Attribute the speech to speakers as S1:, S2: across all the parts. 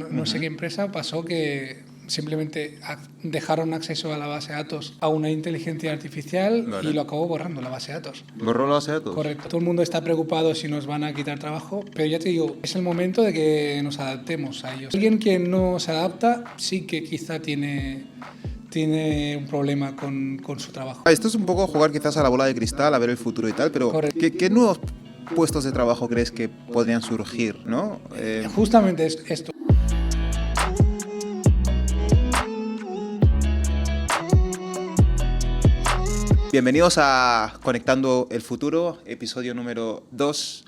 S1: no sé qué empresa, pasó que simplemente dejaron acceso a la base de datos a una inteligencia artificial y lo acabó borrando la base de datos.
S2: ¿Borró la base de datos?
S1: Correcto. Todo el mundo está preocupado si nos van a quitar trabajo, pero ya te digo, es el momento de que nos adaptemos a ellos. Alguien que no se adapta sí que quizá tiene un problema con su trabajo.
S2: Esto es un poco jugar quizás a la bola de cristal, a ver el futuro y tal, pero ¿qué nuevos puestos de trabajo crees que podrían surgir, ¿no?
S1: Justamente es esto.
S2: Bienvenidos a Conectando el Futuro, episodio número 2.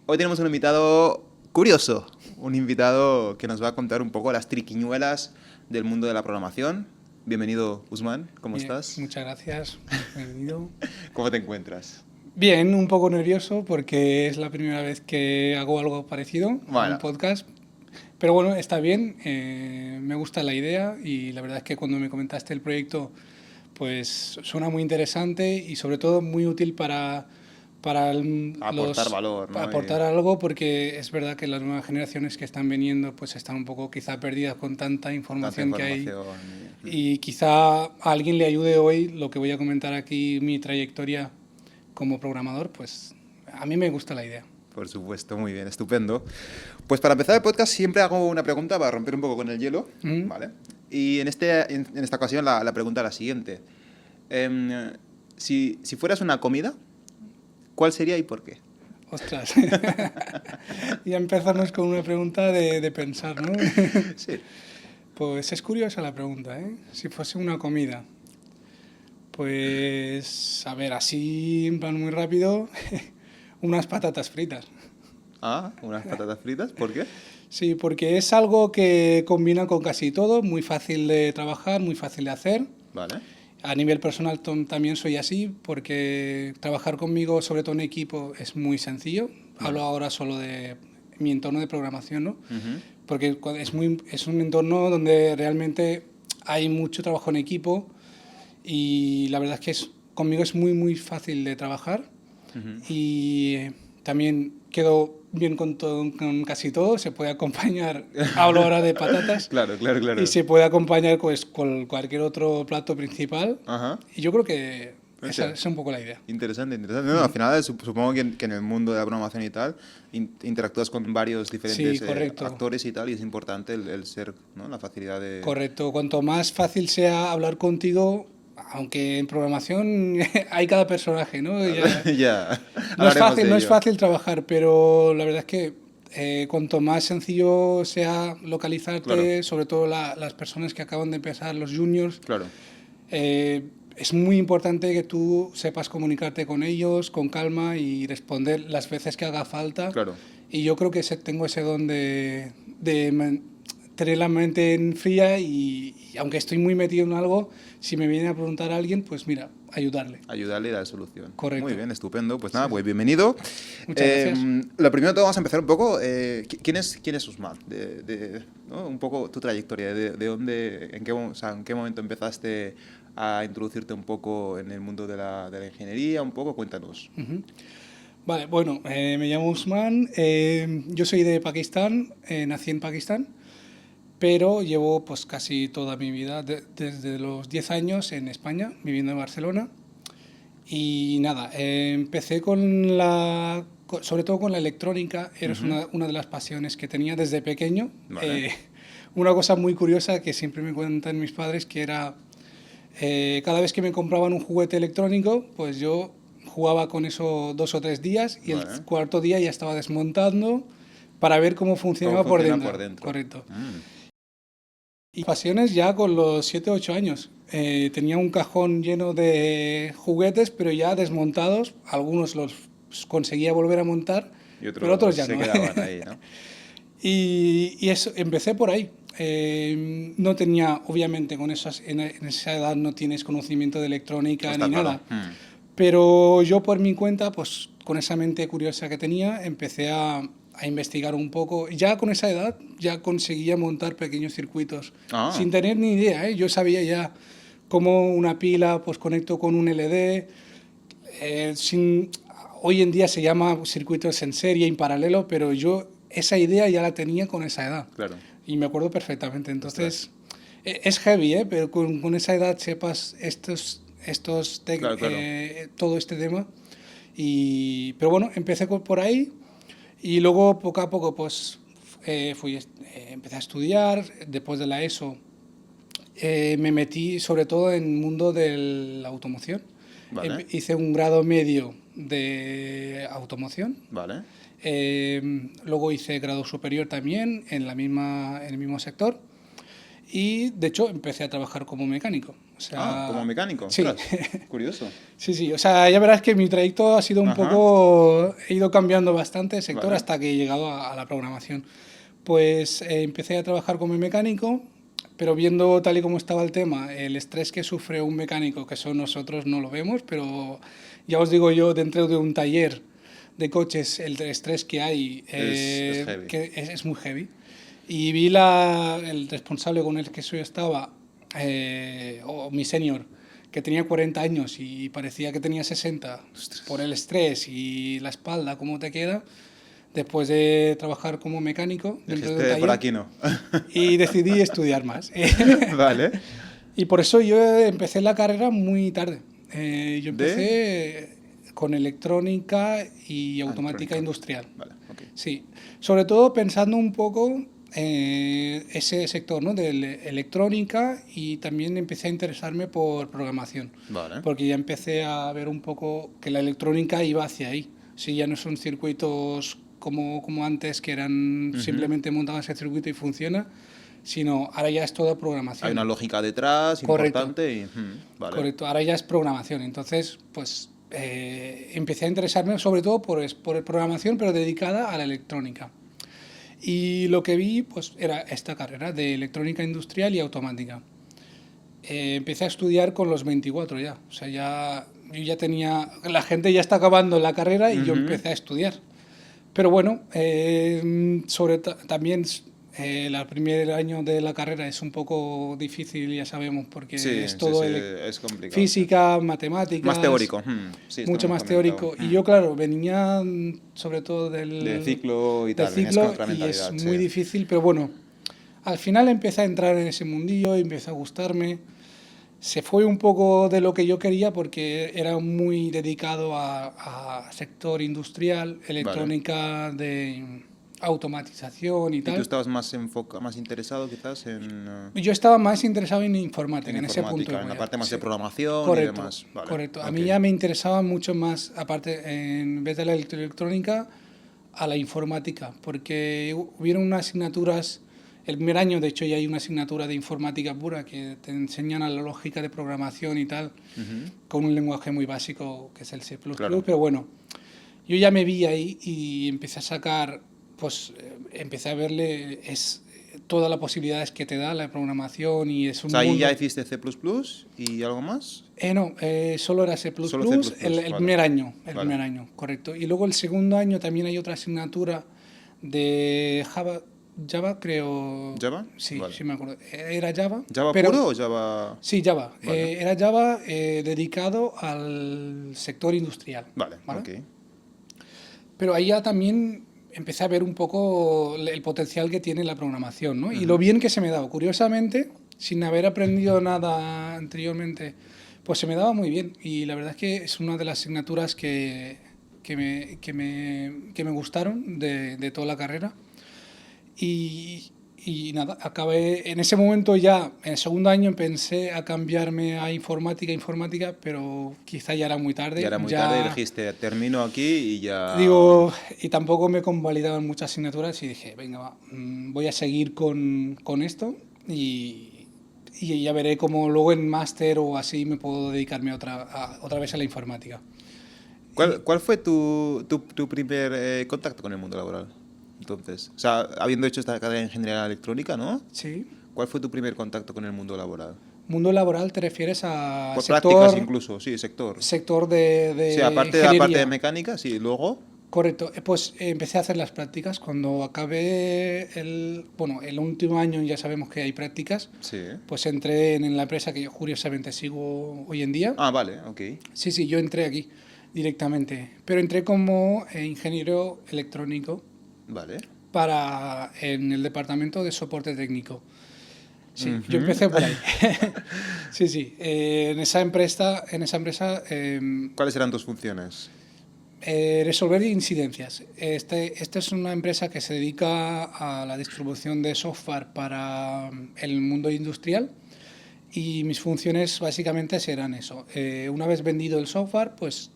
S2: Hoy tenemos un invitado curioso, un invitado que nos va a contar un poco las triquiñuelas del mundo de la programación. Bienvenido, Usman, ¿cómo estás?
S1: Muchas gracias, bienvenido.
S2: ¿Cómo te encuentras?
S1: Bien, un poco nervioso porque es la primera vez que hago algo parecido, un podcast. Pero bueno, está bien, me gusta la idea y la verdad es que cuando me comentaste el proyecto, pues suena muy interesante y sobre todo muy útil para
S2: aportar valor, ¿no?
S1: Aportar algo, porque es verdad que las nuevas generaciones que están viniendo pues están un poco quizá perdidas con tanta información que hay. Y quizá a alguien le ayude hoy lo que voy a comentar aquí, mi trayectoria como programador, pues a mí me gusta la idea.
S2: Por supuesto, muy bien, estupendo. Pues para empezar el podcast siempre hago una pregunta para romper un poco con el hielo, ¿vale? Y en esta ocasión la pregunta es la siguiente. Si fueras una comida, ¿cuál sería y por qué?
S1: Ostras, ya empezamos con una pregunta de pensar, ¿no?
S2: Sí.
S1: Pues es curiosa la pregunta, ¿eh? Si fuese una comida, pues, a ver, así en plan muy rápido, unas patatas fritas.
S2: Ah, unas patatas fritas, ¿por qué?
S1: Sí, porque es algo que combina con casi todo, muy fácil de trabajar, muy fácil de hacer.
S2: Vale.
S1: A nivel personal también soy así, porque trabajar conmigo, sobre todo en equipo, es muy sencillo. Hablo ahora solo de mi entorno de programación, ¿no? Porque es un entorno donde realmente hay mucho trabajo en equipo y la verdad es que conmigo es muy, muy fácil de trabajar y también quedo bien con casi todo. Se puede acompañar, hablo ahora de patatas.
S2: Claro.
S1: Y se puede acompañar pues, con cualquier otro plato principal.
S2: Ajá.
S1: Y yo creo que esa es un poco la idea.
S2: Interesante. No, al final supongo que en el mundo de la programación y tal interactúas con varios diferentes actores y tal, y es importante el ser, ¿no? La facilidad de...
S1: Correcto. Cuanto más fácil sea hablar contigo, aunque en programación hay cada personaje, ¿no?
S2: Ya.
S1: No es fácil trabajar, pero la verdad es que cuanto más sencillo sea localizarte, sobre todo las personas que acaban de empezar, los juniors, es muy importante que tú sepas comunicarte con ellos con calma y responder las veces que haga falta. Y yo creo que tengo ese don de tener la mente fría y aunque estoy muy metido en algo, si me viene a preguntar a alguien, pues mira, ayudarle.
S2: Ayudarle y dar solución.
S1: Correcto.
S2: Muy bien, estupendo. Pues nada, pues bienvenido.
S1: Muchas gracias.
S2: Lo primero que vamos a empezar un poco, ¿quién es Usman? ¿No? Un poco tu trayectoria, de dónde, en qué momento empezaste a introducirte un poco en el mundo de la ingeniería, un poco, cuéntanos.
S1: Vale, bueno, me llamo Usman, yo soy de Pakistán, nací en Pakistán, pero llevo pues casi toda mi vida, desde los 10 años en España, viviendo en Barcelona. Y nada, empecé sobre todo con la electrónica, era una de las pasiones que tenía desde pequeño.
S2: Vale.
S1: Una cosa muy curiosa que siempre me cuentan mis padres, que era cada vez que me compraban un juguete electrónico, pues yo jugaba con eso 2 o 3 días y el cuarto día ya estaba desmontando para ver cómo funcionaba por dentro. Correcto. Y pasiones ya con los 7 o 8 años. Tenía un cajón lleno de juguetes, pero ya desmontados. Algunos los conseguía volver a montar, pero otros ya no.
S2: Quedaban ahí, ¿no?
S1: Y eso, empecé por ahí. No tenía, obviamente, en esa edad no tienes conocimiento de electrónica ni nada. Pero yo por mi cuenta, pues con esa mente curiosa que tenía, empecé a investigar un poco. Ya con esa edad ya conseguía montar pequeños circuitos sin tener ni idea, ¿eh? Yo sabía ya cómo una pila pues conecto con un LED. Hoy en día se llama circuitos en serie, en paralelo, pero yo esa idea ya la tenía con esa edad.
S2: Claro.
S1: Y me acuerdo perfectamente. Entonces, es heavy, pero con esa edad sepas
S2: Claro, claro.
S1: todo este tema. Pero bueno, empecé por ahí y luego poco a poco pues empecé a estudiar. Después de la ESO me metí sobre todo en el mundo de la automoción.
S2: Vale.
S1: Hice un grado medio de automoción.
S2: Vale.
S1: Luego hice grado superior también en el mismo sector. Y de hecho empecé a trabajar como mecánico. O sea,
S2: como mecánico.
S1: Sí.
S2: Ostras, curioso.
S1: Sí. O sea, ya verás que mi trayecto ha sido un poco... He ido cambiando bastante de sector hasta que he llegado a la programación. Pues empecé a trabajar como mecánico, pero viendo tal y como estaba el tema, el estrés que sufre un mecánico, que eso nosotros no lo vemos, pero ya os digo yo, dentro de un taller de coches, el estrés que hay
S2: es heavy.
S1: que es muy heavy. Y vi el responsable con el que yo estaba, o mi senior, que tenía 40 años y parecía que tenía 60 por el estrés y la espalda, cómo te queda, después de trabajar como mecánico dentro de un taller.
S2: Por aquí no.
S1: Y decidí estudiar más.
S2: Vale.
S1: Y por eso yo empecé la carrera muy tarde. Yo empecé con electrónica y automática industrial.
S2: Vale, okay.
S1: Sí, sobre todo pensando un poco ese sector, ¿no? De electrónica, y también empecé a interesarme por programación.
S2: Vale.
S1: Porque ya empecé a ver un poco que la electrónica iba hacia ahí. Sí, ya no son circuitos como antes, que eran simplemente montados ese circuito y funciona, sino ahora ya es toda programación.
S2: Hay una lógica detrás,
S1: Correcto.
S2: Importante. Y, vale.
S1: Correcto, ahora ya es programación. Entonces, pues empecé a interesarme sobre todo por programación, pero dedicada a la electrónica. Y lo que vi pues era esta carrera de electrónica industrial y automática. Empecé a estudiar con los 24 ya. O sea, yo ya tenía... La gente ya está acabando la carrera y yo empecé a estudiar. Pero bueno, también el primer año de la carrera es un poco difícil, ya sabemos, porque es todo
S2: es complicado,
S1: física, matemáticas...
S2: Más teórico.
S1: Mucho más teórico. Y yo, claro, venía sobre todo
S2: de ciclo y tal.
S1: Y es muy difícil, pero bueno, al final empecé a entrar en ese mundillo, empecé a gustarme. Se fue un poco de lo que yo quería porque era muy dedicado a sector industrial, electrónica, de automatización y tal.
S2: ¿Y tú estabas más interesado quizás en...?
S1: Yo estaba más interesado en informática, en ese punto.
S2: En la parte más de programación.
S1: Correcto,
S2: y demás. Vale.
S1: Correcto. A mí ya me interesaba mucho más, aparte, en vez de la electrónica, a la informática, porque hubieron unas asignaturas... El primer año, de hecho, ya hay una asignatura de informática pura que te enseñan a la lógica de programación y tal, con un lenguaje muy básico que es el C++, claro. Pero bueno, yo ya me vi ahí y empecé a sacar, pues empecé a verle todas las posibilidades que te da la programación y es un
S2: ahí
S1: mundo...
S2: ya hiciste C++ y algo más.
S1: No, solo era C++, el primer año, primer año, correcto. Y luego el segundo año también hay otra asignatura de Java, creo...
S2: ¿Java?
S1: Sí, sí me acuerdo. Era Java.
S2: ¿Java puro o Java...?
S1: Sí, Java. Vale. Era Java dedicado al sector industrial.
S2: Vale,
S1: ¿vale?
S2: ok.
S1: Pero ahí ya también empecé a ver un poco el potencial que tiene la programación, ¿no? Y lo bien que se me daba. Curiosamente, sin haber aprendido nada anteriormente, pues se me daba muy bien. Y la verdad es que es una de las asignaturas que me gustaron de toda la carrera. Y nada, acabé en ese momento ya, en el segundo año pensé a cambiarme a informática, pero quizá ya era muy tarde.
S2: Ya era muy tarde y dijiste, termino aquí y ya...
S1: Digo, y tampoco me convalidaban muchas asignaturas y dije, venga, va, voy a seguir con esto y ya veré cómo luego en máster o así me puedo dedicarme otra vez a la informática.
S2: ¿Cuál fue tu primer contacto con el mundo laboral? Entonces, o sea, habiendo hecho esta carrera en ingeniería electrónica, ¿no?
S1: Sí.
S2: ¿Cuál fue tu primer contacto con el mundo laboral?
S1: ¿Mundo laboral te refieres a
S2: por sector? Por prácticas incluso, sí, sector.
S1: Sector de
S2: sí, aparte de la parte de mecánica, sí, luego...
S1: Correcto, pues empecé a hacer las prácticas. Cuando acabé el último año, ya sabemos que hay prácticas,
S2: sí.
S1: Pues entré en la empresa que yo curiosamente sigo hoy en día.
S2: Ah, vale, ok.
S1: Sí, yo entré aquí directamente, pero entré como ingeniero electrónico.
S2: Vale.
S1: en el departamento de soporte técnico. Sí, yo empecé por ahí. Sí. En esa empresa...
S2: ¿Cuáles eran tus funciones?
S1: Resolver incidencias. Esta es una empresa que se dedica a la distribución de software para el mundo industrial y mis funciones básicamente serán eso. Una vez vendido el software, pues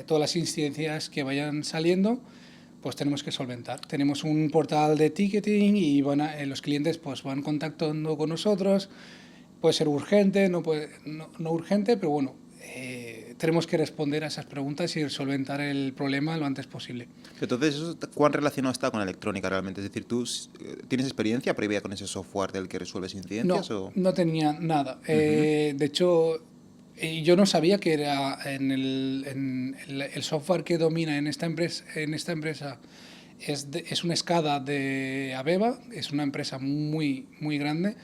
S1: todas las incidencias que vayan saliendo, pues tenemos que solventar. Tenemos un portal de ticketing y los clientes pues van contactando con nosotros. Puede ser urgente, no urgente, pero bueno, tenemos que responder a esas preguntas y solventar el problema lo antes posible.
S2: Entonces, ¿cuán relacionado está con la electrónica realmente? Es decir, ¿tú tienes experiencia previa con ese software del que resuelves incidencias?
S1: No tenía nada. De hecho, yo no sabía que era el software que domina en esta empresa es una SCADA de Aveva, es una empresa muy, muy grande.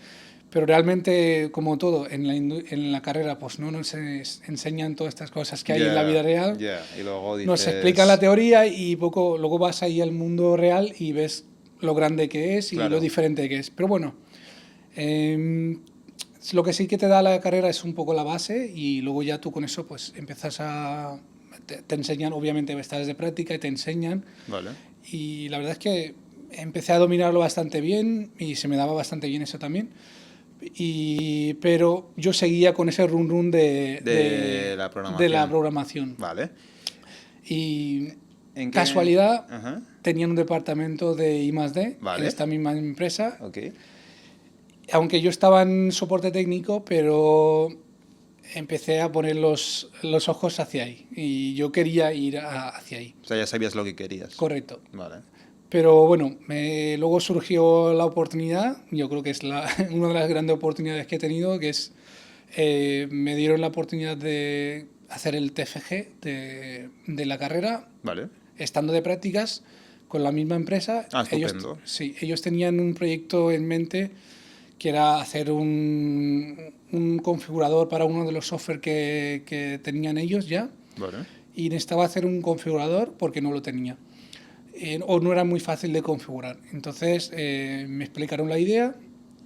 S1: Pero realmente, como todo, en la carrera pues no nos enseñan todas estas cosas que hay en la vida real.
S2: Y luego dices...
S1: Nos explican la teoría y luego vas ahí al mundo real y ves lo grande que es y lo diferente que es. Pero bueno, lo que sí que te da la carrera es un poco la base y luego ya tú con eso pues empiezas a... Te enseñan, obviamente estás de práctica y te enseñan.
S2: Vale.
S1: Y la verdad es que empecé a dominarlo bastante bien y se me daba bastante bien eso también. Pero yo seguía con ese run
S2: de la
S1: programación.
S2: Vale.
S1: Y casualidad, tenían un departamento de I+D en esta misma empresa.
S2: Okay.
S1: Aunque yo estaba en soporte técnico, pero empecé a poner los ojos hacia ahí. Y yo quería ir hacia ahí.
S2: O sea, ya sabías lo que querías.
S1: Correcto.
S2: Vale.
S1: Pero bueno, luego surgió la oportunidad, yo creo que es una de las grandes oportunidades que he tenido, que es, me dieron la oportunidad de hacer el TFG de la carrera,
S2: vale,
S1: estando de prácticas con la misma empresa.
S2: Estupendo.
S1: Ellos tenían un proyecto en mente que era hacer un configurador para uno de los software que tenían ellos ya.
S2: Vale.
S1: Y necesitaba hacer un configurador porque no lo tenía. O no era muy fácil de configurar. Entonces me explicaron la idea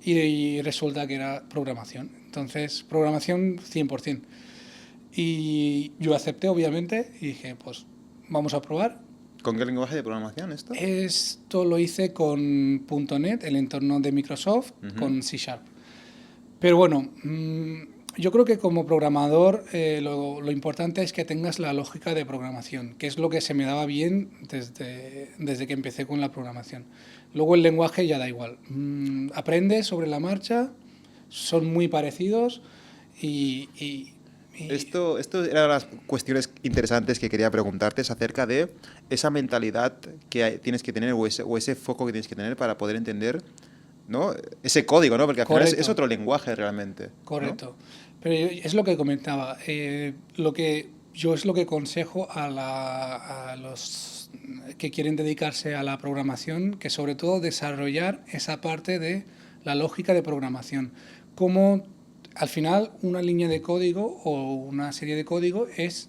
S1: y resulta que era programación. Entonces, programación 100%. Y yo acepté, obviamente, y dije, pues vamos a probar.
S2: ¿Con qué lenguaje de programación esto?
S1: Esto lo hice con .NET, el entorno de Microsoft, con C#. Pero bueno, yo creo que como programador lo importante es que tengas la lógica de programación, que es lo que se me daba bien desde que empecé con la programación. Luego el lenguaje ya da igual. Aprendes sobre la marcha, son muy parecidos y
S2: Esto eran las cuestiones interesantes que quería preguntarte, es acerca de esa mentalidad que tienes que tener o ese foco que tienes que tener para poder entender, ¿no?, ese código, ¿no? Porque al final es otro lenguaje realmente.
S1: Correcto. ¿No? Pero es lo que comentaba. Yo es lo que aconsejo a los que quieren dedicarse a la programación, que sobre todo desarrollar esa parte de la lógica de programación. Cómo al final una línea de código o una serie de código es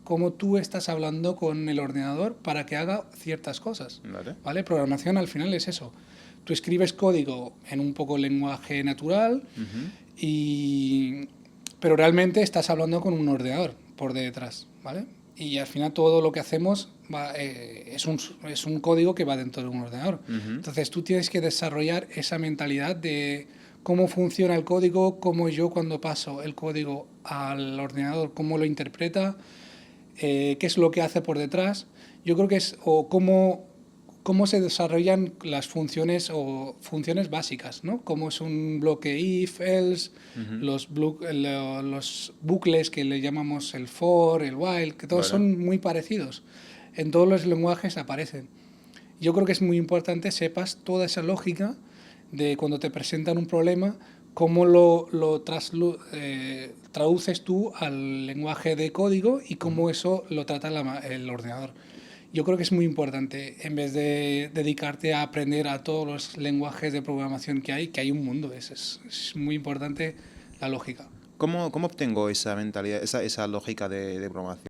S1: cómo tú estás hablando con el ordenador para que haga ciertas cosas. ¿Vale? Programación al final es eso. Tú escribes código en un poco lenguaje natural, pero realmente estás hablando con un ordenador por detrás, ¿vale? Y al final todo lo que hacemos es un código que va dentro de un ordenador. Entonces tú tienes que desarrollar esa mentalidad de cómo funciona el código, cómo yo cuando paso el código al ordenador, cómo lo interpreta, qué es lo que hace por detrás. Yo creo que es cómo se desarrollan las funciones o funciones básicas, ¿no? Cómo es un bloque if, else, los bucles que le llamamos el for, el while, que todos son muy parecidos. En todos los lenguajes aparecen. Yo creo que es muy importante sepas toda esa lógica de cuando te presentan un problema, cómo lo traduces tú al lenguaje de código y cómo eso lo trata el ordenador. Yo creo que es muy importante, en vez de dedicarte a aprender a todos los lenguajes de programación que hay un mundo. Es muy importante la lógica.
S2: ¿Cómo obtengo esa mentalidad, esa lógica de programación?